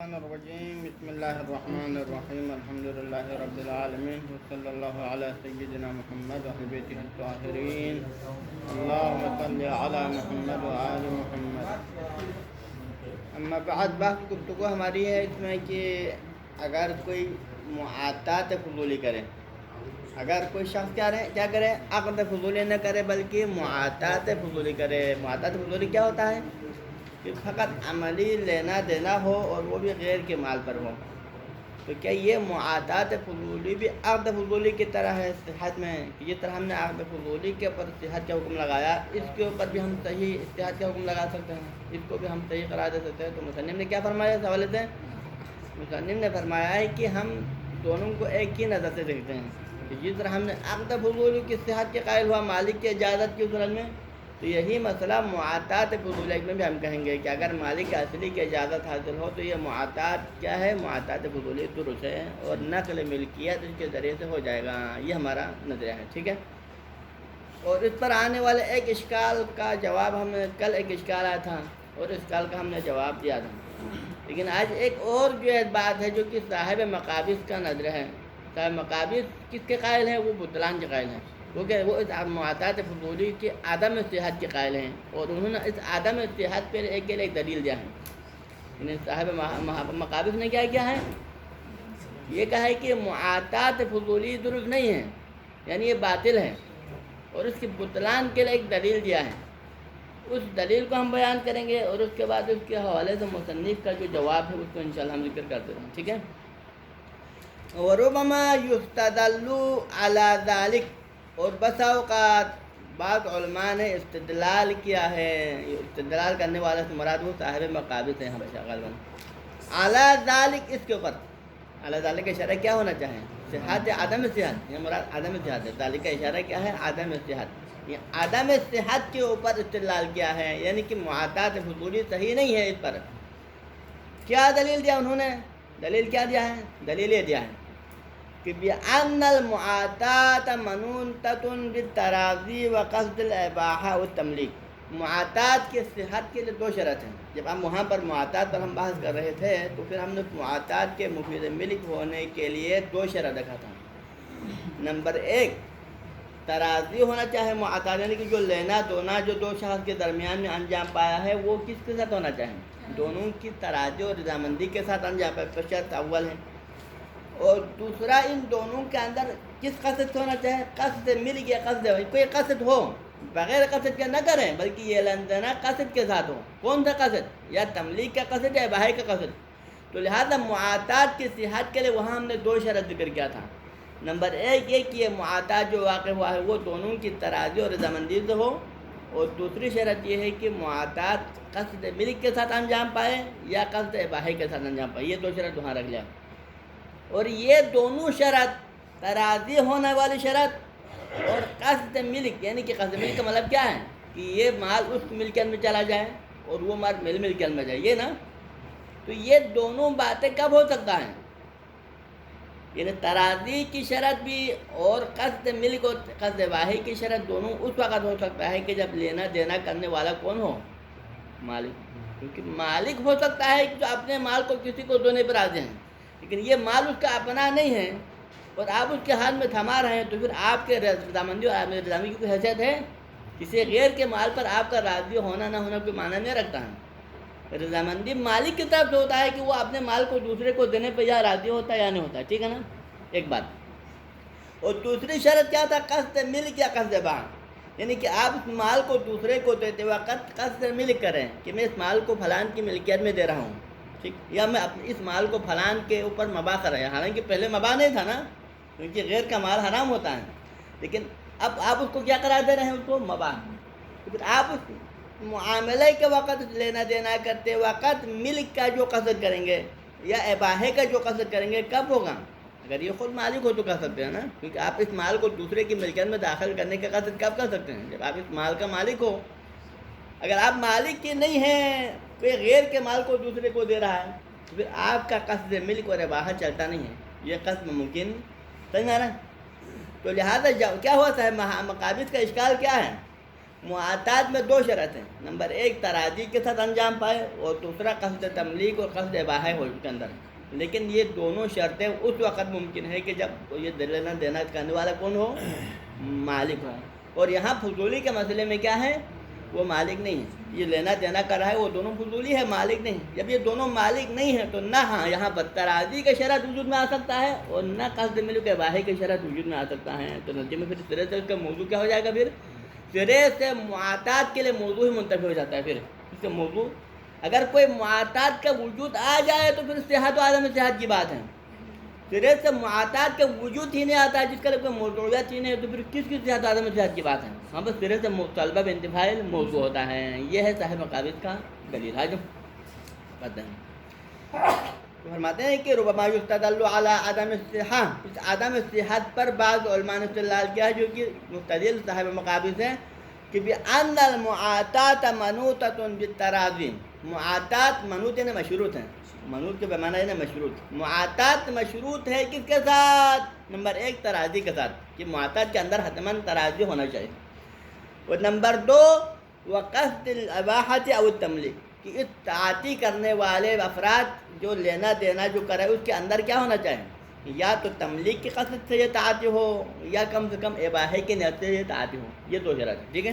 الرحمن الرجيم بسم الله الرحمن الرحيم الحمد لله رب العالمين وصلى الله على سيدنا محمد وعلى بيته الطاهرين اللهم صل على محمد وآل محمد. اما بعد بات گفتگو ہماری ہے اس میں کہ اگر کوئی معاطات فضولی کرے، اگر کوئی شخص کیا کرے عقد فضولی نہ کرے بلکہ معاطات فضولی کرے. معاطات فضولی کیا ہوتا ہے کہ فقط عملی لینا دینا ہو اور وہ بھی غیر کے مال پر ہو. تو کیا یہ معاطات فضولی بھی عقد فضولی کی طرح ہے صحت میں؟ جس طرح ہم نے عقد فضولی کے اوپر صحت کا حکم لگایا، اس کے اوپر بھی ہم صحیح استحاد کا حکم لگا سکتے ہیں، اس کو بھی ہم صحیح قرار دے سکتے ہیں. تو مصنف نے کیا فرمایا اس حوالے سے؟ مصنف نے فرمایا ہے کہ ہم دونوں کو ایک ہی نظر سے دیکھتے ہیں کہ جس طرح ہم نے عقد فضولی کی صحت کے قائل ہوا مالک کی اجازت کی صورت میں، تو یہی مسئلہ معاطات فضولی میں بھی ہم کہیں گے کہ اگر مالک اصلی کی اجازت حاصل ہو تو یہ معاطات کیا ہے؟ معاطات فضولی درست ہے اور نقل ملکیت اس کے ذریعے سے ہو جائے گا. یہ ہمارا نظریہ ہے، ٹھیک ہے. اور اس پر آنے والے ایک اشکال کا جواب ہم کل ایک اشکال آیا تھا اور اس اشکال کا ہم نے جواب دیا تھا. لیکن آج ایک اور جو ہے بات ہے جو کہ صاحب مقابض کا نظر ہے. صاحب مقابض کس کے قائل ہیں؟ وہ بطلان کے قائل ہیں، کیونکہ وہ اس معاطات فضولی کے عدم صحت کے قائل ہیں اور انہوں نے اس عدم صحت پر ایک دلیل دیا ہے. یعنی صاحب مقابض نے کیا کیا ہے؟ یہ کہا ہے کہ معاطات فضولی درست نہیں ہے، یعنی یہ باطل ہے، اور اس کی بطلان کے لیے ایک دلیل دیا ہے. اس دلیل کو ہم بیان کریں گے اور اس کے بعد اس کے حوالے سے مصنف کا جو جواب ہے اس کو انشاءاللہ ہم ذکر کرتے ہیں، ٹھیک ہے. وربما یستدل علی ذلک، اور بسا اوقات بعض علماء نے استدلال کیا ہے. استدلال کرنے والا سے مراد وہ صاحب مقابض ہیں ہمیشہ غالباً. علی ذلک، اس کے اوپر علی ذلک کا اشارہ کیا ہونا چاہے؟ صحت عدم صحت، یہ مراد عدم صحت ہے. ذالک کا اشارہ کیا ہے؟ عدم صحت. یہ عدم صحت کے اوپر استدلال کیا ہے، یعنی کہ معاطات فضولی صحیح نہیں ہے. اس پر کیا دلیل دیا انہوں نے؟ دلیل کیا دیا ہے؟ دلیل یہ دیا ہے کہ بِأَنَّ الْمُعَاطَاةَ مَنُوطَةٌ بِالتَّرَاضِي وَقَصْدِ الْإِبَاحَةِ وَالتَّمْلِيكِ. معاطات کی صحت کے لیے دو شرط ہیں. جب ہم وہاں پر معاطات پر ہم بحث کر رہے تھے تو پھر ہم نے معاطات کے مفید ملک ہونے کے لیے دو شرط رکھا تھا. نمبر ایک، تراضی ہونا چاہے معاطات، یعنی کہ جو لینا دونا جو دو شخص کے درمیان میں انجام پایا ہے وہ کس کے ساتھ ہونا چاہے؟ دونوں کی تراضی اور رضامندی کے ساتھ انجام پایا. تو شرط اول ہے. اور دوسرا، ان دونوں کے اندر کس قصد سے ہونا چاہے؟ قصد مل گیا، قصد کوئی قصد ہو، بغیر قصد کے نہ کریں بلکہ یہ لینا قصد کے ساتھ ہو. کون سا قصد؟ یا تملیک کا قصد یا اباحے کا قصد. تو لہذا معاطات کی صحت کے لیے وہاں ہم نے دو شرط ذکر کیا تھا. نمبر ایک یہ کہ یہ معاطات جو واقع ہوا ہے وہ دونوں کی تراضی اور رضامندی سے ہو، اور دوسری شرط یہ ہے کہ معاطات قصد ملک کے ساتھ انجام پائے یا قصد اباحے کے ساتھ انجام پائے. یہ دو شرط وہاں رکھ لیا. اور یہ دونوں شرط، تراضی ہونے والی شرط اور قصد ملک، یعنی کہ قصد ملک کا مطلب کیا ہے کہ یہ مال اس ملکیت میں چلا جائے اور وہ مال میری ملکیت میں جائے، یہ نا. تو یہ دونوں باتیں کب ہو سکتا ہے؟ یعنی تراضی کی شرط بھی اور قصد ملک اور قصد واحد کی شرط دونوں اس وقت ہو سکتا ہے کہ جب لینا دینا کرنے والا کون ہو؟ مالک. کیونکہ مالک ہو سکتا ہے کہ جو اپنے مال کو کسی کو دینے پر راضی ہیں، لیکن یہ مال اس کا اپنا نہیں ہے اور آپ اس کے ہاتھ میں تھما رہے ہیں، تو پھر آپ کے رضامندی اور آپ رضامندی کی کوئی حیثیت ہے؟ کسی غیر کے مال پر آپ کا راضی ہونا نہ ہونا کوئی معنی نہیں رکھتا ہے. رضامندی مالک کی طرف سے ہوتا ہے کہ وہ اپنے مال کو دوسرے کو دینے پہ یا راضی ہوتا ہے یا نہیں ہوتا ہے، ٹھیک ہے نا، ایک بات. اور دوسری شرط کیا تھا؟ قصد ملک یا قصد باع، یعنی کہ آپ اس مال کو دوسرے کو دیتے وقت قصد ملک کریں کہ میں اس مال کو فلان کی ملکیت میں دے رہا ہوں، ٹھیک، یا میں اس مال کو فلان کے اوپر مباح کر رہا ہوں. حالانکہ پہلے مباح نہیں تھا نا، کیونکہ غیر کا مال حرام ہوتا ہے، لیکن اب آپ اس کو کیا قرار دے رہے ہیں؟ اس کو مباح. تو پھر آپ اس معاملے کے وقت لینا دینا کرتے وقت ملک کا جو قصد کریں گے یا اباحے کا جو قصد کریں گے کب ہوگا؟ اگر یہ خود مالک ہو تو کر سکتے ہیں نا، کیونکہ آپ اس مال کو دوسرے کی ملکیت میں داخل کرنے کا قصد کب کر سکتے ہیں؟ جب آپ اس مال کا مالک ہو. اگر آپ مالک کی نہیں ہیں، کوئی غیر کے مال کو دوسرے کو دے رہا ہے، تو پھر آپ کا قصد ملک اور اباحہ چلتا نہیں ہے، یہ قصد ممکن سمجھ آ رہا ہے. تو لہٰذا کیا ہوا صاحب مقابض کا اشکال کیا ہے معاطات میں دو شرط ہیں، نمبر ایک تراضی کے ساتھ انجام پائے اور دوسرا قصد تملیک اور قصد اباحہ ہو اس کے اندر. لیکن یہ دونوں شرطیں اس وقت ممکن ہے کہ جب یہ لینا دینا کرنے والا کون ہو؟ مالک ہو. اور یہاں فضولی کے مسئلے میں کیا ہے؟ وہ مالک نہیں ہے. یہ لینا دینا کر رہا ہے وہ دونوں فضولی ہے، مالک نہیں. جب یہ دونوں مالک نہیں ہیں تو نہ یہاں پر تراضی کا شرط وجود میں آ سکتا ہے اور نہ قصد ملک اباحہ کے شرط وجود میں آ سکتا ہے. تو نتیجے میں پھر سرے سے اس کا موضوع کیا ہو جائے گا؟ پھر سرے سے معاطات کے لیے موضوع ہی منتفی ہو جاتا ہے. پھر اس کا موضوع اگر کوئی معاطات کا وجود آ جائے تو پھر صحت و عدم صحت کی بات ہے. سرے سے معاطات کا وجود ہی نہیں آتا ہے جس کا کوئی موضوعیت ہی نہیں ہے تو پھر کس صحت و عدم صحت کی بات ہے؟ ہاں بس سرے سے مطالبہ بانتفاع موضوع ہوتا ہے. یہ ہے صاحب مقابض کا دلیل ہے جو پتہ ہے. تو فرماتے ہیں کہ ربما یستدل علی عدم الصحہ، اس عدم صحت پر بعض علماء نے استدلال کیا ہے جو کہ مستدل صاحب مقابض ہیں کہ بأن المعاطات منوطۃ بالتراضی. معاطات منوط یعنی مشروط ہیں، منوط کے بمعنی ہے مشروط. معاطات مشروط ہے کس کے ساتھ؟ نمبر ایک تراضی کے ساتھ کہ معاطات کے اندر حتماً تراضی ہونا چاہیے. اور نمبر دو وقصد الاباحۃ او التملیک، کہ اس تعاطی کرنے والے افراد جو لینا دینا جو کرے اس کے اندر کیا ہونا چاہیے؟ یا تو تملیک کی قصد سے یہ تعاطی ہو یا کم سے کم اباحے کی نیت سے یہ تعاطی ہو. یہ دو شرط ہے. ٹھیک ہے.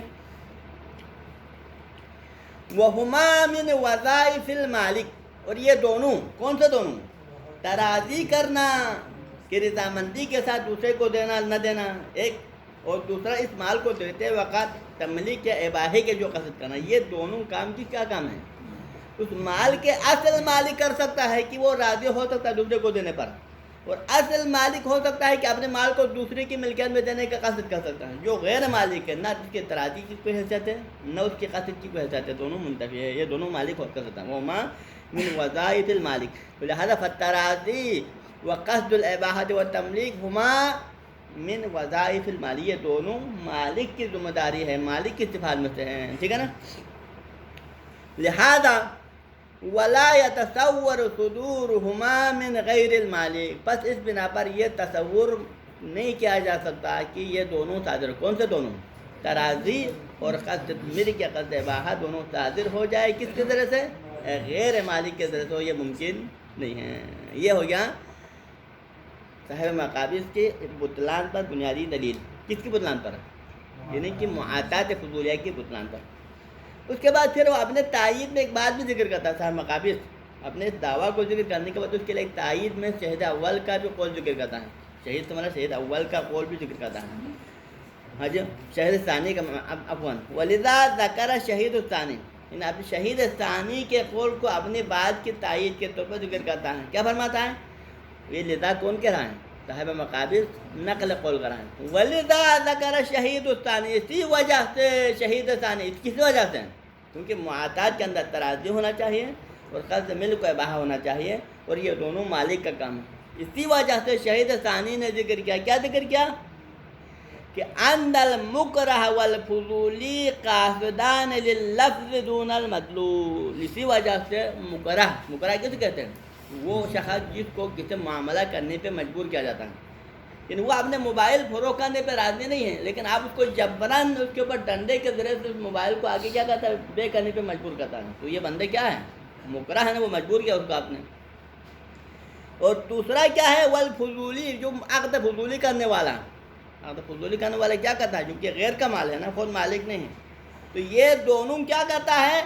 وَهُمَا مِنْ وَظَائِفِ الْمَالِک، اور یہ دونوں کون سے دونوں؟ تراضی کرنا کہ رضامندی کے ساتھ دوسرے کو دینا نہ دینا ایک، اور دوسرا اس مال کو دیتے وقت تملیک یا اباحے کے جو قصد کرنا. یہ دونوں کام کی کیا کام ہے؟ اس مال کے اصل مالک کر سکتا ہے کہ وہ راضی ہو سکتا ہے دوسرے کو دینے پر، اور اصل مالک ہو سکتا ہے کہ اپنے مال کو دوسرے کی ملکیت میں دینے کا قصد کر سکتا ہے. جو غیر مالک ہے نہ اس کے تراضی کی کوئی حیثیت ہے نہ اس کے قصد کی کوئی حیثیت ہے، دونوں منتفی ہے. یہ دونوں مالک ہو کر سکتا ہے. وما من وظائف المالک، لہذا فالتراضی وقصد الاباحۃ والتملیک ہما من وظائف المالی، یہ دونوں مالک کی ذمہ داری ہے، مالک کی صفات میں سے ہیں. ٹھیک ہے نا. لہذا ولا يتصور صدورهما من غیر المالک، پس اس بنا پر یہ تصور نہیں کیا جا سکتا کہ یہ دونوں صادر، کون سے دونوں؟ تراضی اور قصد ملک یا قصد اباحہ دونوں صادر ہو جائے کس کے ذریعے سے؟ غیر مالک کے ذریعے سے. یہ ممکن نہیں ہے. یہ ہو گیا صاحب مقابض کے بطلان پر بنیادی دلیل. کس کی بطلان پر؟ یعنی کہ معاطات فضولیہ کی بطلان پر. اس کے بعد پھر وہ اپنے تائید میں ایک بات بھی ذکر کرتا ہے صاحب مقابض. اپنے اس دعویٰ کو ذکر کرنے کے بعد اس کے لیے ایک تائید میں شہید اول کا جو قول ذکر کرتا ہے. شہید تمہارا شہید اول کا قول بھی ذکر کرتا ہے. ہاں جی. شہید ثانی کا عفواً ولذا ذکر شہید الثانی، یعنی اب شہید ثانی کے قول کو اپنی بات کی تائید کے طور پر ذکر کرتا ہے. کیا فرماتا ہے؟ یہ لذا کون کہہ رہا ہے؟ صاحب مقابض نقل قول کر رہا ہے. ولذا ذکر شہید الثانی، اسی وجہ سے شہید ثانی، کس وجہ سے؟ کیونکہ معاطات کے اندر تراضی ہونا چاہیے اور قصد ملک و اباحہ ہونا چاہیے، اور یہ دونوں مالک کا کام ہے. اسی وجہ سے شہید ثانی نے ذکر کیا. کیا ذکر کیا؟ کہ ان المکرہ والفضولی قاصدان لللفظ دون المدلول. اسی وجہ سے مکرہ کس کہتے ہیں؟ وہ شخص جس کو کسی معاملہ کرنے پہ مجبور کیا جاتا ہے. یعنی وہ اپنے موبائل فروخت کرنے پہ راضی نہیں ہے لیکن آپ اس کو جبراً اس کے اوپر ڈنڈے کے ذریعے سے اس موبائل کو آگے کیا کرتا ہے؟ بے کرنے پہ مجبور کرتا ہے. تو یہ بندے کیا ہے؟ مکرہ ہے نا، وہ مجبور کیا اس کو آپ نے. اور دوسرا کیا ہے؟ والفضولی، جو عقد فضولی کرنے والا. عقد فضولی کرنے والا کیا کرتا ہے؟ جو کہ غیر کا مال ہے نا، خود مالک نہیں ہے. تو یہ دونوں کیا کرتا ہے؟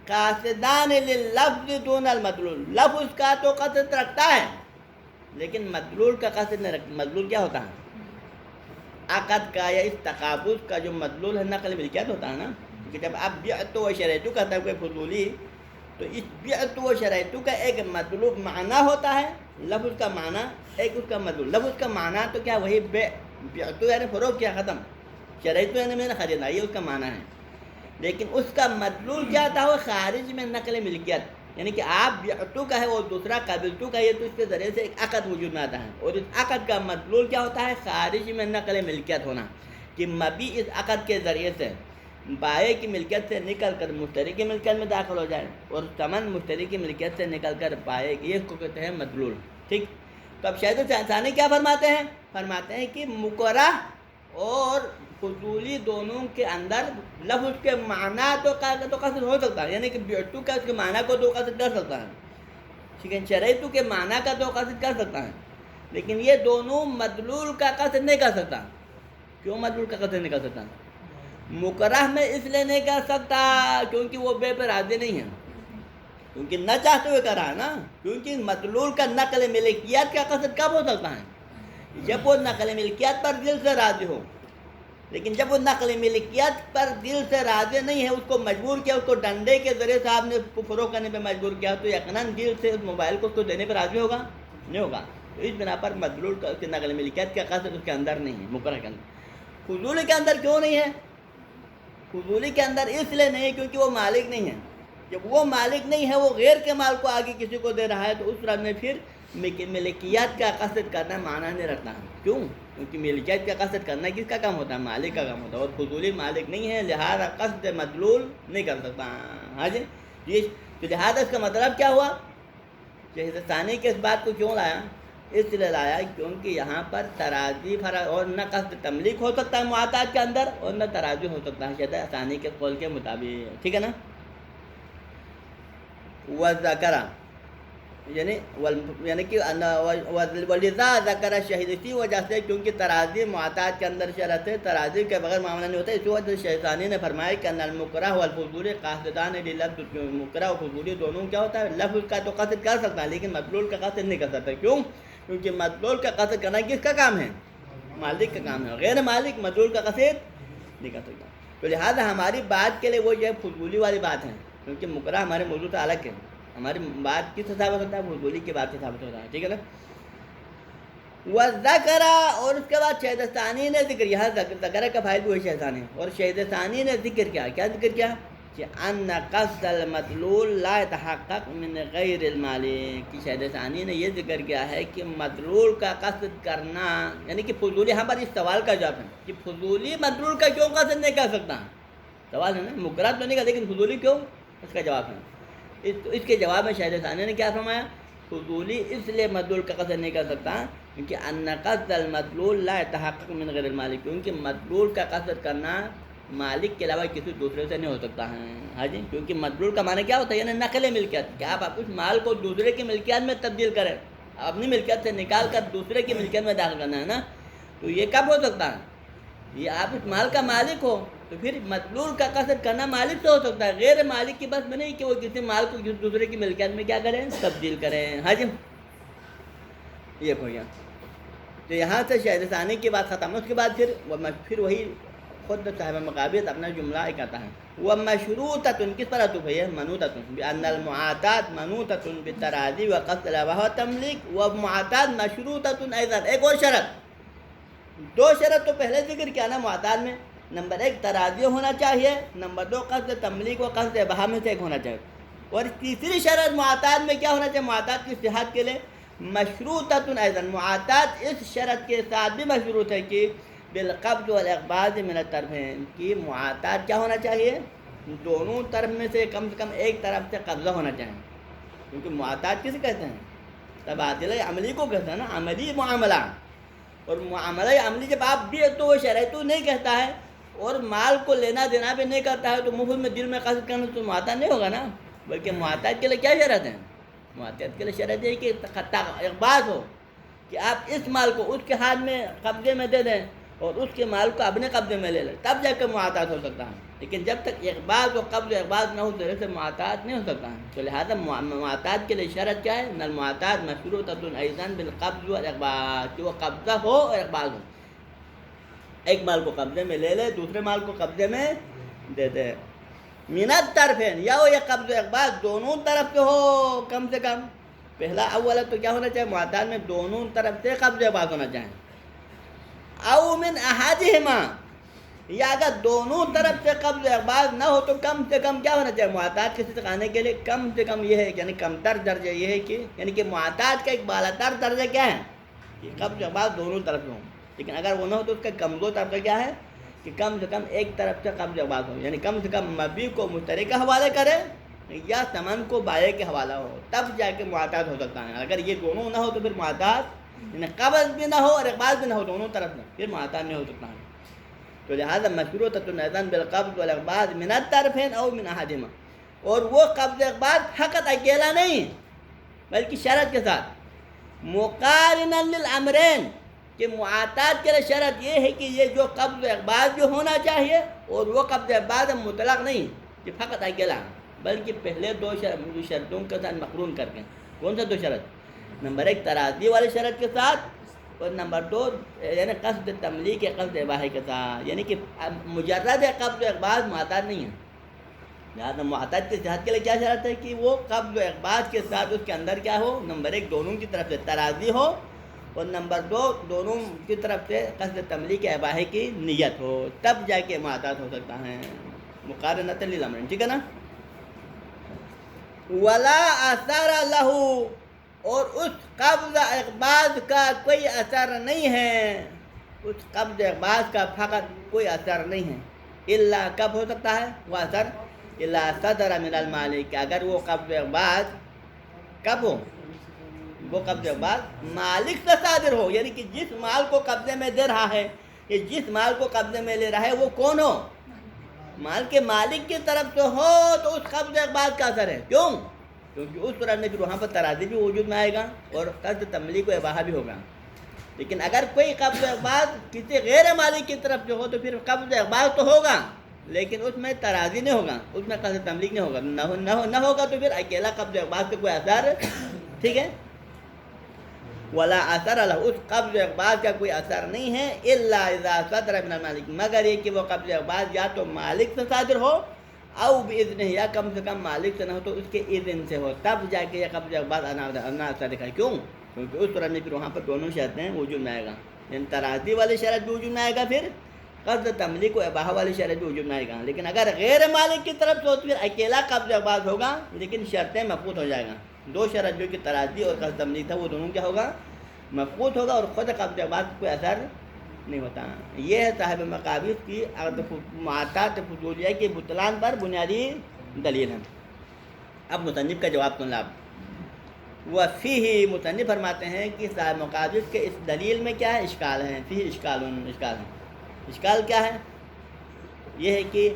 قاصدان لللفظ دون المدلول. لفظ کا تو قصد رکھتا ہے لیکن مدلول کا قصد نہیں رکھتا. مدلول کیا ہوتا ہے؟ عقد کا یا اس تقابض کا جو مدلول ہے نقل ملکیت ہوتا ہے نا. کہ جب آپ بیعت و شریعتو کرتا ہے کوئی فضولی، تو اس بیعت و شریعتو کا ایک مطلوب معنی ہوتا ہے، لفظ کا معنی ایک اس کا مدلول. لفظ کا معنی تو کیا؟ وہی بیعتو یعنی فروغ کیا، ختم. شریعتو یعنی میں نے خریدا، یہ اس کا معنی ہے. لیکن اس کا مدلول کیا تھا؟ وہ خارج میں نقل ملکیت، یعنی کہ آپ بیعتو کا ہے اور دوسرا قابلتو کا ہے، تو اس کے ذریعے سے ایک عقد وجود میں آتا ہے. اور اس عقد کا مدلول کیا ہوتا ہے؟ خارج میں نقل ملکیت ہونا، کہ مبی اس عقد کے ذریعے سے بائے کی ملکیت سے نکل کر مشتری کی ملکیت میں داخل ہو جائے اور ثمن مشتری کی ملکیت سے نکل کر بائے کی، یہ کو کہتے ہیں مدلول. ٹھیک. تو اب شہید ثانی کیا فرماتے ہیں؟ فرماتے ہیں کہ مکرہ اور فضولی دونوں کے اندر لفظ کے معنی تو قصد ہو سکتا ہے، یعنی کہ بیعتو کا اس کے معنی کو تو قصد کر سکتا ہے، ٹھیک ہے، شریعتو کے معنی کا تو قصد کر سکتا ہے، لیکن یہ دونوں مدلول کا قصد نہیں کر سکتا۔ کیوں مدلول کا قصد نہیں کر سکتا؟ مکرہ میں اس لیے نہیں کر سکتا کیونکہ وہ بے پر راضی نہیں ہے، کیونکہ نہ چاہتے ہوئے کر رہا ہے نا، کیونکہ مدلول کا نقل ملکیت کا قصد کب ہو سکتا ہے؟ جب وہ نقل ملکیت پر دل سے راضی ہو، لیکن جب وہ نقل ملکیت پر دل سے راضی نہیں ہے، اس کو مجبور کیا، اس کو ڈنڈے کے ذریعے سے آپ نے اس کو فروغ کرنے پہ مجبور کیا، تو یقیناً دل سے اس موبائل کو اس کو دینے پہ راضی ہوگا؟ نہیں ہوگا۔ تو اس بنا پر مدلول کا اس کے نقل ملکیت کا قصد اس کے اندر نہیں ہے، مکرہ کے اندر۔ فضولی کے اندر کیوں نہیں ہے؟ فضولی کے اندر اس لیے نہیں ہے کیونکہ وہ مالک نہیں ہے۔ جب وہ مالک نہیں ہے، وہ غیر کے مال کو آگے کسی کو دے رہا ہے، تو اس صورت میں پھر ملکیت کا قصد کرنا معنی نہیں رکھتا ہے۔ کیوں؟ کیونکہ ملکیت کا قصد کرنا کس کا کام ہوتا ہے؟ مالک کا کام ہوتا ہے، اور فضولی مالک نہیں ہے، لہذا قصد مدلول نہیں کر سکتا۔ ہاں جی، تو لہذا اس کا مطلب کیا ہوا؟ شہید ثانی کے اس بات کو کیوں لایا؟ اس لیے لایا کیونکہ یہاں پر تراضی اور نہ قصد تملیک ہو سکتا ہے معاطات کے اندر، اور نہ تراضی ہو سکتا ہے شہید ثانی کے قول کے مطابق، ٹھیک ہے نا؟ وذکرہ یعنی کہ ولذا ذکر شہید، اسی وجہ سے کیونکہ تراضی معاطات کے اندر شرط ہے، تراضی کے بغیر معاملہ نہیں ہوتا، اسی وجہ سے شیخ ثانی نے فرمایا کہ ان المکرہ والفضول قاصدان للفظ، مکرہ و فضولی دونوں کیا ہوتا ہے؟ لفظ کا تو قصد کر سکتا ہے لیکن مدلول کا قصد نہیں کر سکتا۔ کیوں؟ کیونکہ مدلول کا قصد کرنا کس کا کام ہے؟ مالک کا کام ہے، غیر مالک مدلول کا قصد نہیں کر سکتا۔ تو لہٰذا ہماری بات کے لیے وہ یہ فضولی والی بات ہے، کیونکہ مکرہ ہمارے موضوع سے الگ ہے، ہماری بات کس ثابت ہوتا ہے؟ فضولی کی بات سے ثابت ہوتا ہے، ٹھیک ہے نا؟ وذکر، اور اس کے بعد شہید ثانی نے ذکر، یہاں ذکر کا فاعل بھی وہی شہید ثانی، اور شہید ثانی نے ذکر کیا، کیا ذکر کیا؟ کہ ان قصد المدلول لا يتحقق من غیر المالک، کہ شہید ثانی نے یہ ذکر کیا ہے کہ مدلول کا قصد کرنا، یعنی کہ فضولی، یہاں پر اس سوال کا جواب ہے کہ فضولی مدلول کا کیوں قصد نہیں کر سکتا؟ سوال ہے نا، مکرہ تو نہیں کر، لیکن فضولی کیوں؟ اس کا جواب ہے، اس کے جواب میں شہید ثانی نے کیا فرمایا؟ فضولی اس لیے مدلول کا قصد نہیں کر سکتا کیونکہ ان قصد المدلول لا يتحقق من غیر المالک، کیونکہ مدلول کا قصد کرنا مالک کے علاوہ کسی دوسرے سے نہیں ہو سکتا ہے۔ ہاں جی، کیونکہ مدلول کا معنی کیا ہوتا ہے؟ یعنی نقل ملکیت، کہ آپ اس مال کو دوسرے کی ملکیت میں تبدیل کریں، اپنی ملکیت سے نکال کر دوسرے کی ملکیت میں داخل کرنا ہے نا، تو یہ کب ہو سکتا ہے؟ یہ آپ اس مال کا مالک ہو تو پھر مدلول کا قصد کرنا مالک سے ہو سکتا ہے، غیر مالک کی بس میں نہیں کہ وہ کسی مال کو دوسرے کی ملکیت میں کیا کریں؟ تبدیل کریں۔ ہاں جی، یہ ہو گیا۔ تو یہاں سے شہید ثانی کی بات ختم، اس کے بعد پھر وہی خود صاحب مقابض اپنا جملہ ایک آتا ہے، وَمَشْرُوطَةٌ، کس پر عطف ہے؟ منوطۃ، بِأَنَّ الْمُعَاطَات مَنُوطَةٌ بِالتَّرَاضِي وَقَصْدِ الْوَهْوَ تَمْلِيك، وَمُعَاطَات مَشْرُوطَةٌ أيضاً، ایک اور شرط، دو شرط تو پہلے ذکر کیا نا معاطات میں، نمبر ایک تراضی ہونا چاہیے، نمبر دو قصد تملیک و قصد اباحہ میں سے ایک ہونا چاہیے، اور تیسری شرط معاطات میں کیا ہونا چاہیے؟ معاطات کی صحت کے لیے مشروطۃ ایضاً، معاطات اس شرط کے ساتھ بھی مشروط ہے کہ بالقبض والاقباض من الطرفین، کی معاطات کیا ہونا چاہیے؟ دونوں طرف میں سے کم ایک طرف سے قبضہ ہونا چاہیے، کیونکہ معاطات کسے کہتے ہیں؟ تبادلہ عملی کو کہتے ہیں نا، عملی معاملہ، اور معاملہ عملی جب آپ بھی تو وہ شرعیتو نہیں کہتا ہے اور مال کو لینا دینا بھی نہیں کرتا ہے، تو مفت میں دل میں قصد کرنا تو معاطات نہیں ہوگا نا، بلکہ معاطات کے لیے کیا شرط ہے؟ معاطات کے لیے شرط ہے کہ اقباض ہو، کہ آپ اس مال کو اس کے ہاتھ میں قبضے میں دے دیں اور اس کے مال کو اپنے قبضے میں لے لیں، تب جا کے معاطات ہو سکتا ہے، لیکن جب تک اقباض و قبض و اقباض نہ ہو تو ایسے معاطات نہیں ہو سکتا ہے۔ تو لہٰذا معاطات کے لیے شرط کیا ہے؟ ان المعاطات مشروطۃ ایضاً بالقبض والاقباض، کہ وہ قبضہ ہو اور اقباض ہو، ایک مال کو قبضے میں لے لے، دوسرے مال کو قبضے میں دے دے، من الطرفین، یا وہ یہ قبض و اقباض دونوں طرف سے ہو، کم سے کم پہلا اولا تو کیا ہونا چاہیے؟ معاطات میں دونوں طرف سے قبض و اقباض ہونا چاہیے، او من احدہما، یا اگر دونوں طرف سے قبض و اقباض نہ ہو تو کم سے کم کیا ہونا چاہیے؟ معاطات کے سکھانے کے لیے کم سے کم یہ ہے، یعنی کم تر درجہ یہ ہے کہ، یعنی کہ معاطات کا ایک بالا تر درجہ کیا ہے؟ کہ قبض و اقباض دونوں طرف سے ہوں، لیکن اگر وہ نہ ہو تو اس کا کمزور طرف کیا ہے؟ کہ کم سے کم ایک طرف سے قبض و اقباض ہو، یعنی کم سے کم مبیع کو مشتری کا حوالے کرے یا ثمن کو بائع کے حوالہ ہو، تب جا کے معاطات ہو سکتا ہے۔ اگر یہ دونوں نہ ہو تو پھر معاطات، یعنی قبض بھی نہ ہو اور اقباض بھی نہ ہو، دونوں طرف میں، پھر معاطات نہیں ہو سکتا ہے۔ تو لہٰذا مشروطۃ النظام بالقبض والاقباض من الطرفین او من احدہما، اور وہ قبض اقباض فقط اکیلا نہیں بلکہ شرط کے ساتھ مقارنا للامرین، کہ معاطات کے لیے شرط یہ ہے کہ یہ جو قبض اقباض جو ہونا چاہیے اور وہ قبض اقباض مطلق نہیں کہ فقط اکیلا، بلکہ پہلے دو شرطوں کے ساتھ مقرون کر کے۔ کون سا دو شرط؟ نمبر 1 تراضی والی شرط کے ساتھ، اور نمبر 2 یعنی قصد تملیک قصد اباحہ کے ساتھ، یعنی کہ مجرد قبض اقباض معاطات نہیں ہے۔ لہٰذا معاطات کی صحت کے لیے کیا شرط ہے کہ وہ قبض و اقباض کے ساتھ اس کے اندر کیا ہو؟ نمبر 1 دونوں کی طرف سے تراضی ہو، اور نمبر 2 دونوں کی طرف سے قصد تملیک اباحہ کی نیت ہو، تب جا کے معاطات ہو سکتا ہے مقارنۃ للامرین، ٹھیک ہے نا؟ ولا اثر لہ، اور اس قبض اقباض کا کوئی اثر نہیں ہے، اس قبض اقباض کا فقط کوئی اثر نہیں ہے۔ الا کب ہو سکتا ہے وہ اثر؟ الا صدر من المالک، اگر وہ قبض اقباض کب ہو؟ وہ قبض اقباض مالک سے صادر ہو، یعنی کہ جس مال کو قبضے میں دے رہا ہے یا جس مال کو قبضے میں لے رہا ہے وہ کون ہو؟ مال کے مالک کی طرف سے ہو تو اس قبض اقباض کا اثر ہے۔ کیوں؟ کیونکہ اس صورت میں پھر وہاں پر تراضی بھی وجود میں آئے گا اور قصد تملیک و اباحہ بھی ہوگا۔ لیکن اگر کوئی قبض اقباض کسی غیر مالک کی طرف سے ہو تو پھر قبض اقباض تو ہوگا لیکن اس میں تراضی نہیں ہوگا، اس میں قصد تملیک نہیں ہوگا، نہ ہوگا تو پھر اکیلا قبض اقباض سے کوئی اثر، ٹھیک ہے؟ ولا اثر لہ، اس قبض اقباض کا کوئی اثر نہیں ہے، الا اذا صدر من المالک، مگر یہ کہ وہ قبض اقباض یا تو مالک سے صادر ہو او باذنہ، یا کم سے کم مالک سے نہ ہو تو اس کے اذن سے ہو، تب جا کے یہ قبض اقباض انا اثر دکھائے۔ کیوں؟ کیونکہ اس صورت میں پھر وہاں پر دونوں شرطیں وجود میں آئے گا، یعنی تراضی والی شرط بھی وجود میں آئے گا، پھر قصد تملیک و اباحہ والی شرط بھی وجود میں آئے گا۔ لیکن اگر غیر مالک کی طرف سے ہو تو پھر اکیلا قبض اقباض ہوگا لیکن شرطیں مفقود ہو جائے گا۔ دو شرط جو کہ تراضی اور قصد تملیک تھا وہ دونوں کیا ہوگا؟ مفقود ہوگا، اور خود قبض اقباض کوئی اثر نہیں ہوتا۔ یہ ہے صاحب مقابض کی معاطات فضولیہ کے بطلان پر بنیادی دلیل ہے۔ اب مصنف کا جواب سن لیں۔ وفیہ، مصنف فرماتے ہیں کہ صاحب مقابض کے اس دلیل میں کیا ہے؟ اشکال ہے، فیہ اشکال ہے۔ اشکال کیا ہے؟ یہ ہے کہ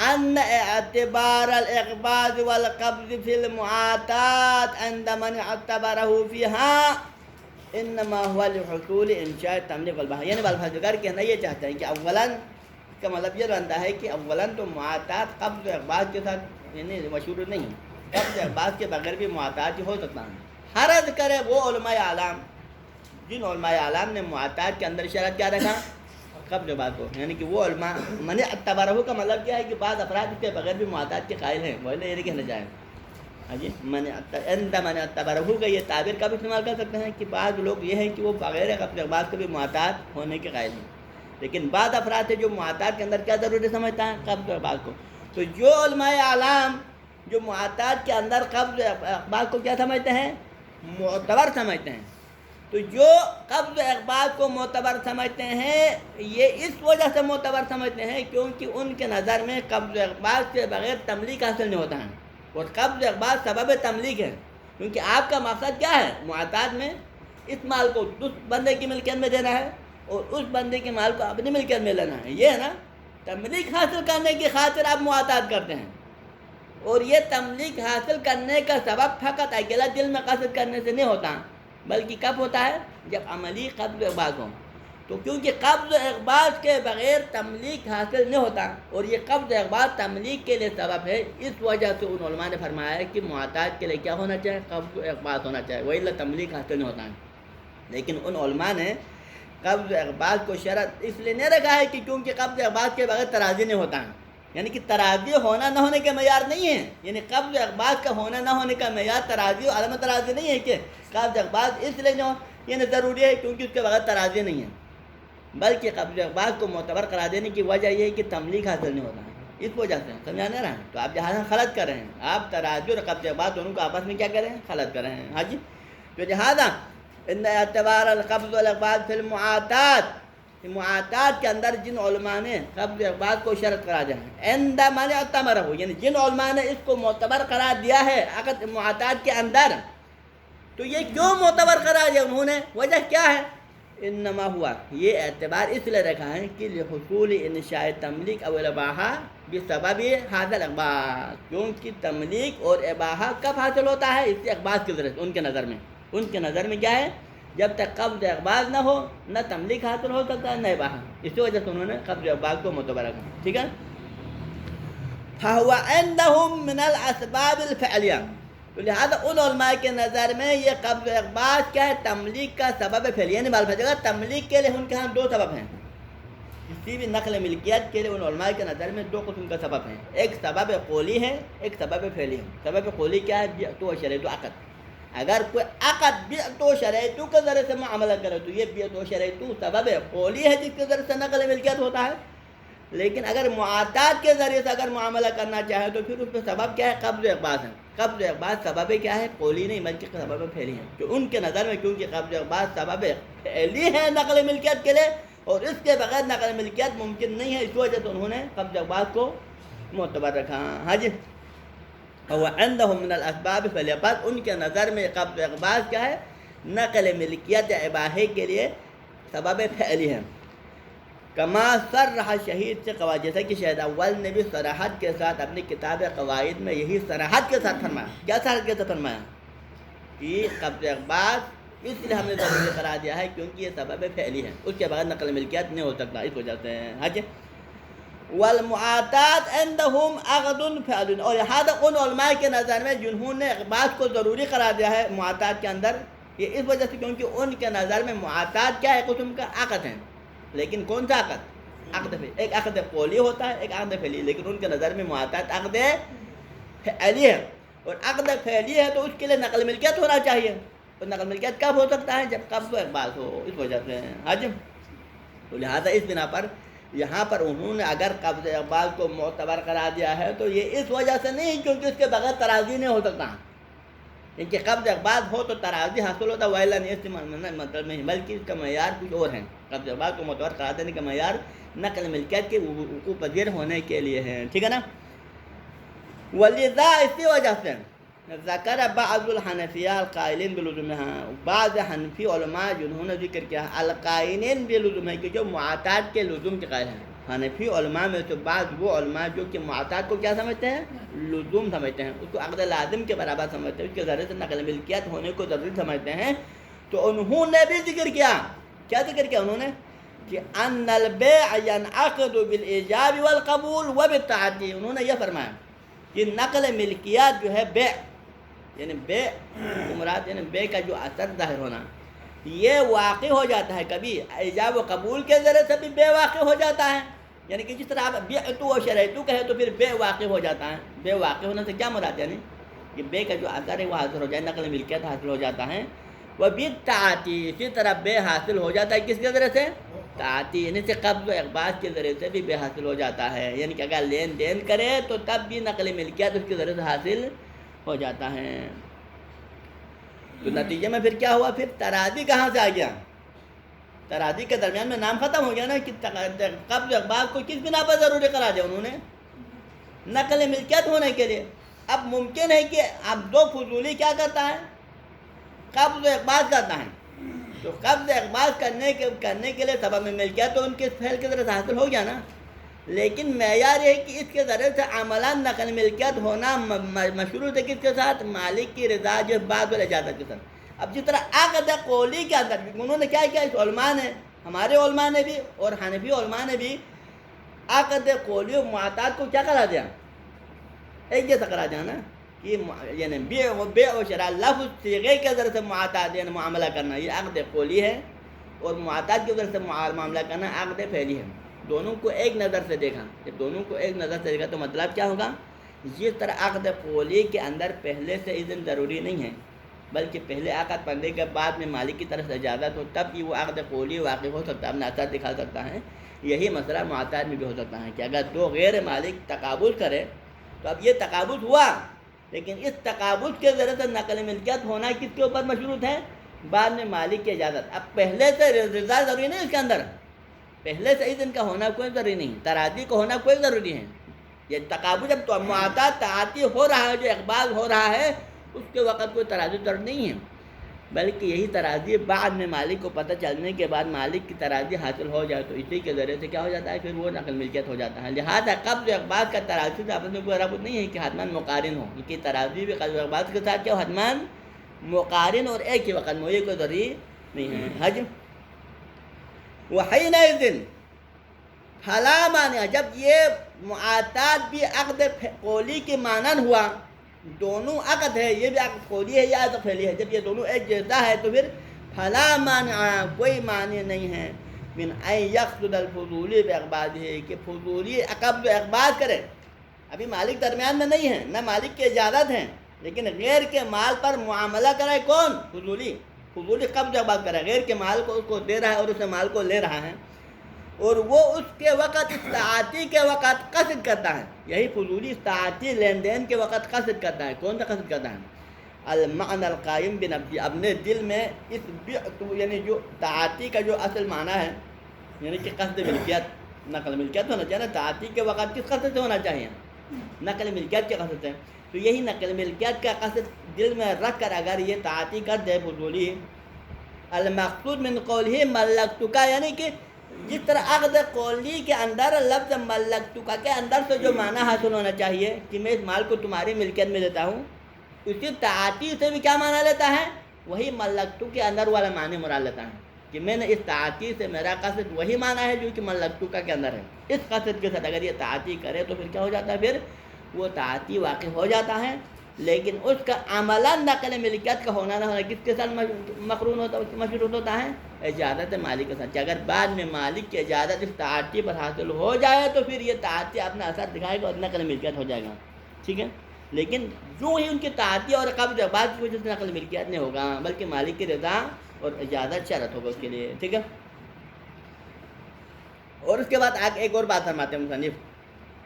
ان اعتبار الاقباض والقبض فی المعاطات عند من اعتبرہ فیہا انما هو لحصول انشاء تملیک والباحہ، یعنی بالفاظ کہنا یہ چاہتے ہیں کہ اولاً اس کا مطلب یہ بنتا ہے کہ اولاً تو معاطات قبض و اقباض کے ساتھ یعنی مشروط نہیں ہے، قبض و اقباض کے بغیر بھی معاطات ہو سکتا ہے۔ حرج کرے وہ علماء اعلام جن علماء اعلام نے معاطات کے اندر شرط کیا رکھا؟ قبض و اقباض کو، یعنی کہ وہ علماء من اعتبرہ کا مطلب کیا ہے کہ بعض افراد اس کے بغیر بھی معاطات کے قائل ہیں، وہ یہ کہنا چاہیں جی من اعتبرہ کا یہ تعبیر کب استعمال کر سکتے ہیں کہ بعض لوگ یہ ہے کہ وہ بغیر قبض اقباض کے بھی معاطات ہونے کے قائل ہیں، لیکن بعض افراد ہیں جو معاطات کے اندر کیا ضروری سمجھتا ہے؟ قبض اقباض کو۔ تو جو علماء اعلام جو معاطات کے اندر قبض اقباض کو کیا سمجھتے ہیں؟ معتبر سمجھتے ہیں، تو جو قبض اقباض کو معتبر سمجھتے ہیں یہ اس وجہ سے معتبر سمجھتے ہیں کیونکہ ان کے نظر میں قبض اقباض کے بغیر تملیک حاصل نہیں ہوتا ہے، اور قبض اقباض سبب تملیک ہے، کیونکہ آپ کا مقصد کیا ہے؟ معاطات میں اس مال کو اس بندے کی ملکیت میں دینا ہے اور اس بندے کے مال کو اپنی ملکیت میں لینا ہے، یہ ہے نا؟ تملیک حاصل کرنے کی خاطر آپ معاطات کرتے ہیں، اور یہ تملیک حاصل کرنے کا سبب فقط اکیلا دل میں قصد کرنے سے نہیں ہوتا بلکہ کب ہوتا ہے؟ جب عملی قبض اقباض ہو۔ تو کیونکہ قبض اقباض کے بغیر تملیک حاصل نہیں ہوتا اور یہ قبض اقباض تملیک کے لیے سبب ہے، اس وجہ سے ان علماء نے فرمایا ہے کہ معاطات کے لیے کیا ہونا چاہیے؟ قبض اقباض ہونا چاہیے، وہی تملیک حاصل نہیں ہوتا ہے۔ لیکن ان علماء نے قبض اقباض کو شرط اس لیے نہیں رکھا ہے کہ کیونکہ قبض اقباض کے بغیر تراضی نہیں ہوتا ہے، یعنی کہ تراضی ہونا نہ ہونے کا معیار نہیں ہے، یعنی قبض اقباض کا ہونا نہ ہونے کا معیار تراضی و عدم تراضی نہیں ہے کہ قبض اقباض اس لیے یعنی ضروری ہے کیونکہ اس کے بغیر تراضی نہیں ہے، بلکہ قبض اقباض کو معتبر قرار دینے کی وجہ یہ ہے کہ تملیک حاصل نہیں ہوتا ہے، اس وجہ سے سمجھا نہیں رہا ہے۔ تو آپ جہاں خلط کر رہے ہیں، آپ تراضی اور قبض اقباض دونوں کو آپس میں کیا کر رہے ہیں؟ خلط کر رہے ہیں۔ ہاں جی، تو لہٰذا ان اعتبار القبض والاقباض فی المعاطات، معاطات کے اندر جن علماء نے قبض اقباض کو شرط قرار دیا ہے، عند من اعتبرہ، یعنی جن علماء نے اس کو معتبر قرار دیا ہے عقد معاطات کے اندر، تو یہ کیوں معتبر قرار دیا انہوں نے؟ وجہ کیا ہے؟ انما ہوا، یہ اعتبار اس لیے رکھا ہے کہ لحصول انشاء تملیک او الاباحہ بسبب حاصل الاقباس، کیونکہ تملیک اور اباحہ کب حاصل ہوتا ہے؟ اس سے اقباس کی ذریعے سے، ان کے نظر میں کیا ہے؟ جب تک قبض اقباس نہ ہو نہ تملیک حاصل ہو سکتا ہے نہ اباحہ، اسی وجہ سے انہوں نے قبض اقباس کو معتبر رکھا، ٹھیک ہے؟ فَهُوَ عِنْدَهُمْ مِنَ الْأَسْبَابِ الْفِعْلِيَّةِ، تو لہذا ان علماء کے نظر میں یہ قبض اقباس کیا ہے؟ تملیک کا سبب فعلی، یعنی بالفعل تملیک کے لیے ان کے ہاں دو سبب ہیں، کسی بھی نقل ملکیت کے لیے ان علماء کے نظر میں دو قسم کا سبب ہیں، ایک سبب قولی ہے، ایک سبب فعلی ہے۔ سبب قولی کیا ہے؟ بیعت و شرعیت و عقد، اگر کوئی عقد بیعت و شرعیت کے ذریعے سے معاملہ کرے تو یہ بیعت و شرعیت سبب قولی ہے جس کے ذریعے سے نقل ملکیت ہوتا ہے، لیکن اگر معاطات کے ذریعے سے اگر معاملہ کرنا چاہے تو پھر اس پہ سبب کیا ہے؟ قبض اقباس ہے۔ قبض اقباس سبب کیا ہے؟ قولی نہیں بلکہ سبب فعلی ہے، تو ان کے نظر میں کیونکہ قبض اقباس سبب فعلی ہے نقل ملکیت کے لیے اور اس کے بغیر نقل ملکیت ممکن نہیں ہے، اس وجہ سے انہوں نے قبض اقباس کو معتبر رکھا۔ ہاں جی، وعندهم من الاسباب فلیقات، ان کے نظر میں قبض اقباس کیا ہے؟ نقل ملکیت اباحے کے لیے سبب فعلی ہے۔ کما صرح شہید سے قواعد، جیسا کہ شہید اول نے بھی صراحت کے ساتھ اپنی کتاب قواعد میں یہی صراحت کے ساتھ فرمایا، کیا صراحت کے ساتھ فرمایا؟ کہ قبض اقباس اس لیے ہم نے ضروری قرار دیا ہے کیونکہ یہ سبب فعلی ہے، اس کے بعد نقل ملکیت نہیں ہو سکتا، اس وجہ سے حج والمعاطات عندهم عقد فعل، اور لہٰذا ان علماء کے نظر میں جنہوں نے اقباس کو ضروری قرار دیا ہے معاطات کے اندر، یہ اس وجہ سے کیونکہ ان کے نظر میں معاطات کیا ہے؟ قسم کا عقد ہے، لیکن کون سا عقد؟ عقد فعلی، ایک عقد قولی ہوتا ہے ایک عقد فعلی، لیکن ان کے نظر میں معاطات عقد فعلی ہے، اور عقد فعلی ہے تو اس کے لیے نقل ملکیت ہونا چاہیے، اور نقل ملکیت کب ہو سکتا ہے؟ جب قبض و اقباس ہو، اس وجہ سے حج، تو لہٰذا اس بنا پر یہاں پر انہوں نے اگر قبض اقبال کو معتبر قرار دیا ہے تو یہ اس وجہ سے نہیں کیونکہ اس کے بغیر ترازی نہیں ہو سکتا، کیونکہ قبض اقبال ہو تو ترازی حاصل ہوتا، وائلہ نہیں اس مطلب نہیں، بلکہ اس کا معیار کچھ اور ہے، قبض اقبال کو معتبر قرار دینے کا معیار نقل ملکیت کے وقوع پذیر ہونے کے لیے ہے، ٹھیک ہے نا؟ ولذا اسی وجہ سے ذکر بعض الحنفیہ القائلین بلزومها، بعض حنفی علماء جنہوں نے ذکر کیا القائلین بلزومها کہ جو معاطات کے لزوم کے قائل ہیں، حنفی علماء میں سے بعض وہ علماء جو کہ معاطات کو کیا سمجھتے ہیں؟ لزوم سمجھتے ہیں، اس کو عقد لازم کے برابر سمجھتے ہیں، اس کے ذریعے سے نقل ملکیت ہونے کو ضروری سمجھتے ہیں، تو انہوں نے بھی ذکر کیا، کیا ذکر کیا انہوں نے؟ کہ ان البیع ینعقد بالایجاب والقبول وبالتعدی، انہوں نے یہ فرمایا کہ نقل ملکیت جو ہے بیع، یعنی بے مراد یعنی بے کا جو اثر ظاہر ہونا، یہ واقع ہو جاتا ہے، کبھی ایجاب و قبول کے ذریعے سے بھی بے واقع ہو جاتا ہے، یعنی کہ جس طرح آپ بیعت و شرعیت کہے تو پھر بے واقع ہو جاتا ہے، بے واقع ہونے سے کیا مراد؟ یعنی کہ بے کا جو اثر ہے وہ حاصل ہو جائے، نقل ملکیت حاصل ہو جاتا ہے، وہ بالتعاطی، اسی طرح بے حاصل ہو جاتا ہے کس کے ذریعے سے؟ تعاطی، یعنی کہ قبض و اقباس کے ذریعے سے بھی بے حاصل ہو جاتا ہے، یعنی کہ اگر لین دین کرے تو تب بھی نقل ملکیت اس کے ذریعے سے حاصل ہو جاتا ہے، تو نتیجے میں پھر کیا ہوا؟ پھر ترازی کہاں سے آ گیا؟ ترازی کے درمیان میں نام ختم ہو گیا نا، کہ قبض اقبال کو کس بنا پر ضروری قرار دیا انہوں نے؟ نقل ملکیت ہونے کے لیے۔ اب ممکن ہے کہ اب دو فضولی کیا کرتا ہے؟ قبض اقبال کرتا ہے، تو قبض اقبال کرنے کے لیے سبب ملکیت تو ان کے فعل کے ذریعے سے حاصل ہو گیا نا، لیکن معیار یہ ہے کہ اس کے ذریعے سے عملاً نقل ملکیت ہونا مشروط ہے کس کے ساتھ؟ مالک کی رضا جو بعد والاجازت کے ساتھ۔ اب جس طرح عقد قولی کے اندر انہوں نے کیا کیا، اس علماء نے، ہمارے علماء نے بھی اور حنفی علماء نے بھی عقد قولی و معاطات کو کیا کرا دیا؟ ایک جیسا کرا دیا نا، کہ یعنی بیع و شراء لفظ صیغے کے ذریعے سے معاطات یعنی معاملہ کرنا یہ عقد قولی ہے، اور معاطات کے ذریعے سے معاملہ کرنا عقد فعلی ہے۔ دونوں کو ایک نظر سے دیکھا، جب دونوں کو ایک نظر سے دیکھا تو مطلب کیا ہوگا؟ جس طرح عقد قولی کے اندر پہلے سے اذن ضروری نہیں ہے، بلکہ پہلے عقد پڑھنے کے بعد میں مالک کی طرف سے اجازت ہو تب بھی وہ عقد قولی واقع ہو سکتا ہے، اپنا اثر دکھا سکتا ہے۔ یہی مسئلہ معاطات میں بھی ہو سکتا ہے کہ اگر دو غیر مالک تقابل کرے تو اب یہ تقابل ہوا، لیکن اس تقابل کے ذریعے سے نقل ملکیت ہونا کس کے اوپر مشروط ہے؟ بعد میں مالک کی اجازت۔ اب پہلے سے رضا ضروری نہیں، اس کے اندر پہلے سے اذن کا ہونا کوئی ضروری نہیں، تراضی کا ہونا کوئی ضروری ہے۔ یہ تقابل جب تو معاطات تعاطی ہو رہا ہے، جو اقبال ہو رہا ہے، اس کے وقت کوئی تراضی ضرور نہیں ہے، بلکہ یہی تراضی بعد میں مالک کو پتہ چلنے کے بعد مالک کی تراضی حاصل ہو جائے تو اسی کے ذریعے سے کیا ہو جاتا ہے، پھر وہ نقل ملکیت ہو جاتا ہے۔ لہٰذا قبض و اقباض کا تراضی سے آپس میں کوئی ربط نہیں ہے کہ حتماً مقارن ہو، کیونکہ تراضی بھی قبض و اقباض کے ساتھ کیا ہو، حتماً مقارن اور ایک ہی وقت میں، یہ کوئی ضروری نہیں ہے۔ حج وحینئذ فلا مانع، جب یہ معاطات بھی عقد قولی کے مانند ہوا، دونوں عقد ہے، یہ بھی عقد قولی ہے یا عقد فعلی ہے، جب یہ دونوں ایک جیسا ہے تو پھر فلا مانع، کوئی معنی نہیں ہے، من ان یقصد الفضولی باقباض ہے، کہ فضولی قبض و اقباض کرے۔ ابھی مالک درمیان میں نہیں ہے، نہ مالک کی اجازت ہے، لیکن غیر کے مال پر معاملہ کرے کون؟ فضولی قبض و اقباض کرے، غیر کے مال کو اس کو دے رہا ہے اور اس مال کو لے رہا ہے، اور وہ اس کے وقت استعاطی کے وقت قصد کرتا ہے۔ یہی فضولی استعاطی لین دین کے وقت قصد کرتا ہے۔ کون سا قصد کرتا ہے؟ المعنی القائم بنفسہ، اپنے دل میں اس بعت، یعنی جو تعاطی کا جو اصل معنی ہے، یعنی کہ قصد ملکیت، نقل ملکیت ہونا چاہیے نا، تعاطی کے وقت کس قصد سے ہونا چاہیے؟ نقل ملکیت کے قصد سے۔ تو یہی نقل ملکیت کا قصد دل میں رکھ کر اگر یہ تعاطی کر دے فضولی، المقصود من قولہ ملکتک، یعنی کہ جس طرح عقد قولی کے اندر لفظ ملکتک کے اندر سے جو معنی حاصل ہونا چاہیے کہ میں اس مال کو تمہاری ملکیت میں دیتا ہوں، اسی تعاطی سے بھی کیا معنی لیتا ہے؟ وہی ملکتک کے اندر والا معنی مراد لیتا ہے، کہ میں نے اس تعاطی سے میرا قصد وہی معنی ہے جو کہ ملکتک کے اندر ہے۔ اس قصد کے ساتھ اگر یہ تعاطی کرے تو پھر کیا ہو جاتا ہے؟ پھر وہ تعاطی واقع ہو جاتا ہے، لیکن اس کا عملاً نقل ملکیت کا ہونا نہ ہونا کس کے ساتھ مقرون ہوتا ہے، مشروط ہوتا ہے؟ اجازت مالک کے ساتھ، کہ اگر بعد میں مالک کی اجازت اس تعاطی پر حاصل ہو جائے تو پھر یہ تعاطی اپنا اثر دکھائے گا اور نقل ملکیت ہو جائے گا، ٹھیک ہے؟ لیکن جو ہی ان کی تعاطی اور قبض بعد کی وجہ سے نقل ملکیت نہیں ہوگا، بلکہ مالک کی رضا اور اجازت شرط ہوگا اس کے لیے، ٹھیک ہے؟ اور اس کے بعد آگے ایک اور بات فرماتے ہیں مصنف،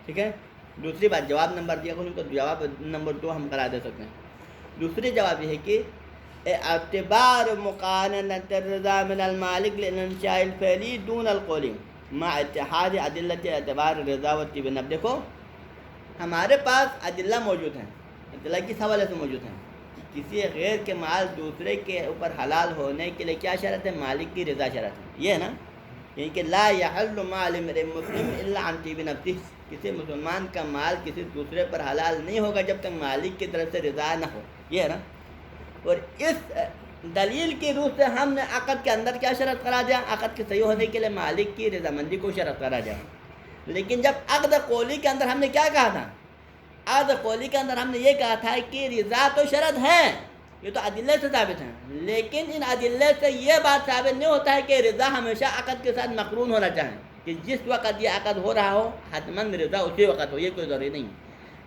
ٹھیک ہے؟ دوسری بات، جواب نمبر دیا تو جواب نمبر 2 ہم کرا دے سکتے ہیں۔ دوسری جواب یہ ہے کہ اعتبار مقارنۃ الرضا من المالک للانشاء الفعلی دون القولی مع اتحاد ادلۃ اعتبار الرضا والطیب۔ اب دیکھو ہمارے پاس ادلہ موجود ہیں، ادلہ کس حوالے سے موجود ہیں؟ کسی غیر کے مال دوسرے کے اوپر حلال ہونے کے لیے کیا شرط ہے؟ مالک کی رضا شرط ہے، یہ ہے نا، یعنی کہ لا یحل مال امرئ مسلم الا عن طیب نفسہ، کسی مسلمان کا مال کسی دوسرے پر حلال نہیں ہوگا جب تک مالک کی طرف سے رضا نہ ہو، یہ ہے نا۔ اور اس دلیل کی روح سے ہم نے عقد کے اندر کیا شرط قرار دیا؟ عقد کے صحیح ہونے کے لیے مالک کی رضامندی کو شرط قرار دیا۔ لیکن جب عقد قولی کے اندر ہم نے کیا کہا تھا؟ عقد قولی کے اندر ہم نے یہ کہا تھا کہ رضا تو شرط ہے، یہ تو ادلے سے ثابت ہیں، لیکن ان ادلے سے یہ بات ثابت نہیں ہوتا ہے کہ رضا ہمیشہ عقد کے ساتھ مقرون ہونا چاہے، کہ جس وقت یہ عقد ہو رہا ہو حتماً رضا اسی وقت ہو، یہ کوئی ضروری نہیں،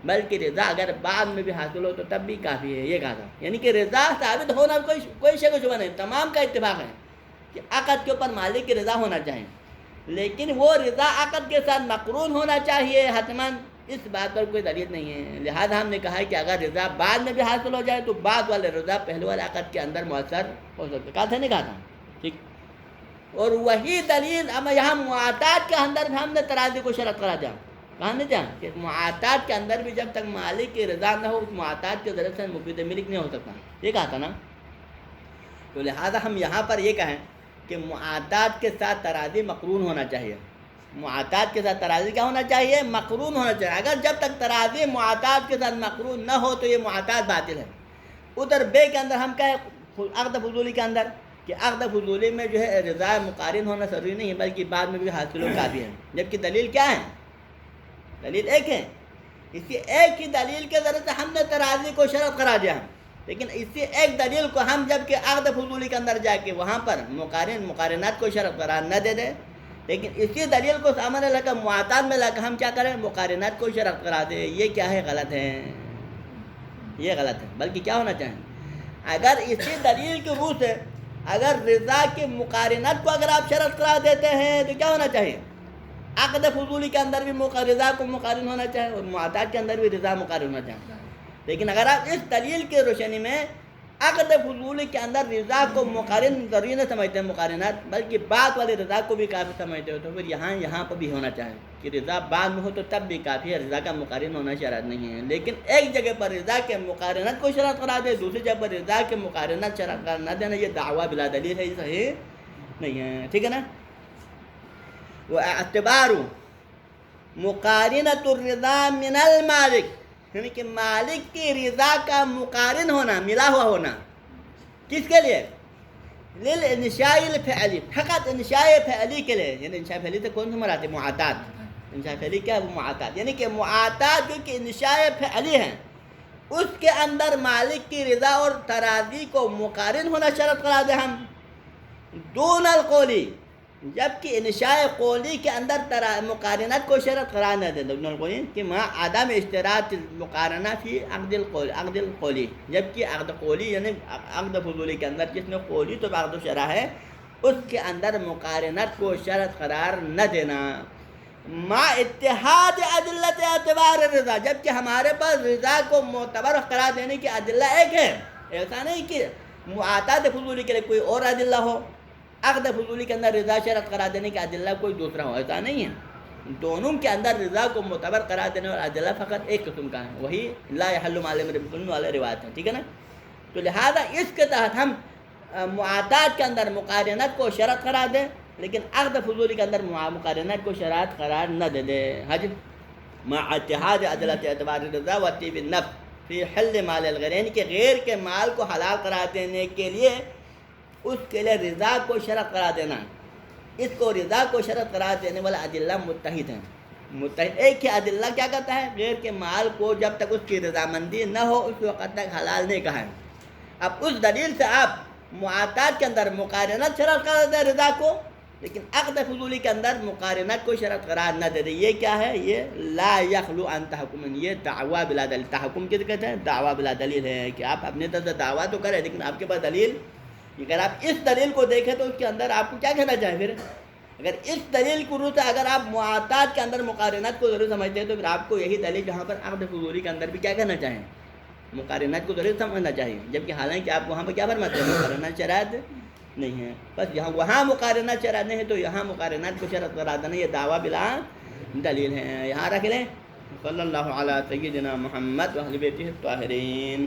بلکہ رضا اگر بعد میں بھی حاصل ہو تو تب بھی کافی ہے، یہ کہا تھا۔ یعنی کہ رضا ثابت ہونا کوئی شک و شبہ نہیں، تمام کا اتفاق ہے کہ عقد کے اوپر مالک کی رضا ہونا چاہیے، لیکن وہ رضا عقد کے ساتھ مقرون ہونا چاہیے حتماً، اس بات پر کوئی دلیل نہیں ہے۔ لہذا ہم نے کہا ہے کہ اگر رضا بعد میں بھی حاصل ہو جائے تو بعد والے رضا پہلے والے عقد کے اندر مؤثر ہو سکتے، کہا تھا نہیں کہا تھا، ٹھیک۔ اور وہی دلیل اب یہاں معاطات کے اندر ہم نے تراضی کو شرط قرار دیا، کہا نہیں تھا کہ معاطات کے اندر بھی جب تک مالک کی رضا نہ ہو اس معاطات کے ذریعے سے مفید ملک نہیں ہو سکتا، یہ کہا تھا نا۔ تو لہذا ہم یہاں پر یہ کہیں کہ معاطات کے ساتھ تراضی مقرون ہونا چاہیے، معاطات کے ساتھ تراضی کیا ہونا چاہیے؟ مقرون ہونا چاہیے۔ اگر جب تک تراضی معاطات کے ساتھ مقرون نہ ہو تو یہ معاطات باطل ہے۔ ادھر بے کے اندر ہم کہیں عقد فضولی کے اندر کہ عقد فضولی میں جو ہے رضا مقارن ہونا ضروری نہیں ہے، بلکہ بعد میں بھی حاصل ہو کافی ہے، جبکہ دلیل کیا ہے؟ دلیل ایک ہے، اسی ایک ہی دلیل کے ذریعے سے ہم نے تراضی کو شرط قرار دیا، لیکن اسی ایک دلیل کو ہم جب کہ عقد فضولی کے اندر جا کے وہاں پر مقارنات کو شرط قرار نہ دے دیں، لیکن اسی دلیل کو سامنے لگا معاطات میں لا کر ہم کیا کریں؟ مقارنات کو شرط قرار دیں، یہ کیا ہے؟ غلط ہے، یہ غلط ہے۔ بلکہ کیا ہونا چاہیے؟ اگر اسی دلیل کی روح سے اگر رضا کی مقارنت کو اگر آپ شرط قرار دیتے ہیں تو کیا ہونا چاہیے؟ عقد فضولی کے اندر بھی رضا کو مقارن ہونا چاہیے اور معاطات کے اندر بھی رضا مقارن ہونا چاہیے۔ لیکن اگر آپ اس دلیل کی روشنی میں عقد فضولی کے اندر رضا کو مقارن ضروری نہ سمجھتے ہیں مقارنات، بلکہ بعد والے رضا کو بھی کافی سمجھتے ہو، تو پھر یہاں پر بھی ہونا چاہیے کہ رضا بعد میں ہو تو تب بھی کافی ہے، رضا کا مقارن ہونا شرط نہیں ہے۔ لیکن ایک جگہ پر رضا کے مقارنت کو شرط قرار دے، دوسری جگہ پر رضا کے مقارنت شرط قرار نہ دینا، یہ دعویٰ بلا دلیل ہے، یہ صحیح نہیں ہے، ٹھیک ہے نا۔ واعتبار مقارنت الرضا من المالک، یعنی کہ مالک کی رضا کا مقارن ہونا، ملا ہوا ہونا، کس کے لیے؟ للانشاء الفعلی، فقط انشاء فعلی کے لیے، یعنی انشاء فعلی سے کون سے مراد ہے؟ معاتات، انشاء فعلی کیا ہے؟ وہ معاتات، یعنی کہ معاتات جو کہ انشاء فعلی ہیں اس کے اندر مالک کی رضا اور تراضی کو مقارن ہونا شرط قرار دے ہم، دون القولی، جبکہ انشاء قولی کے اندر مقارنت کو شرط قرار نہ دے، دون القولی کہ ما عدم اشتراط مقارنہ فی عقد القولی، جبکہ عقد قولی یعنی عقد فضولی کے اندر جس میں قولی تو عقد شرع ہے اس کے اندر مقارنت کو شرط قرار نہ دینا، ما اتحاد ادلت اعتبار رضا، جبکہ ہمارے پاس رضا کو معتبر قرار دینے کی ادلہ ایک ہے، ایسا نہیں کہ معاتات فضولی کے لیے کوئی اور ادلہ ہو، عقد فضولی کے اندر رضا شرط قرار دینے کا ادلہ کوئی دوسرا ہو، ایسا نہیں ہے، دونوں کے اندر رضا کو معتبر قرار دینے والا ادلہ فقط ایک قسم کا ہے، وہی لا یحل مع امرئ بظلم والا روایت ہے، ٹھیک ہے نا۔ تو لہذا اس کے تحت ہم معاتات کے اندر مقارنت کو شرط قرار دیں، لیکن عقد فضولی کے اندر مقارنت کو شرط قرار نہ دے دے، حج مع اتحاد عدلت اعتبار رضا و طیب النفس فی حل مال الغیر، یعنی کہ غیر کے مال کو حلال قرار دینے کے لیے اس کے لیے رضا کو شرط قرار دینا، اس کو رضا کو شرط قرار دینے والا ادلہ متحد ہیں، متحد ایک ہی ادلہ کیا کہتا ہے؟ غیر کے مال کو جب تک اس کی رضامندی نہ ہو اس وقت تک حلال نہیں کہا ہے۔ اب اس دلیل سے آپ معاتات کے اندر مقارنت شرط قرار دیں رضا کو، لیکن عقد فضولی کے اندر مقارنت کو شرط قرار نہ دے دے، یہ کیا ہے؟ یہ لا یخلو عن تحکم، یہ دعویٰ بلا دلیل، تحکم کس کہتے ہیں؟ دعویٰ بلا دلیل ہے کہ آپ اپنے طرف سے دعویٰ تو کریں لیکن آپ کے پاس دلیل، اگر آپ اس دلیل کو دیکھیں تو اس کے اندر آپ کو کیا کہنا چاہیں پھر؟ اگر اس دلیل کو روح سے اگر آپ معاتات کے اندر مقارنت کو ضرور سمجھتے ہیں تو پھر آپ کو یہی دلیل جہاں پر عقد فضولی کے اندر بھی کیا کہنا چاہیں؟ مقارنت کو ضرور سمجھنا چاہیے، جبکہ حالانکہ آپ وہاں پہ کیا فرماتے ہیں؟ مقارنت شرط نہیں ہے، بس یہاں وہاں مقارنت شرط نہیں ہے تو یہاں مقارنت کو شرط قرار دینا یہ دعویٰ بلا دلیل ہے، یہاں رکھ لیں۔ صلی اللہ علیہ سیدنا محمد و اہل بیتہ الطاہرین۔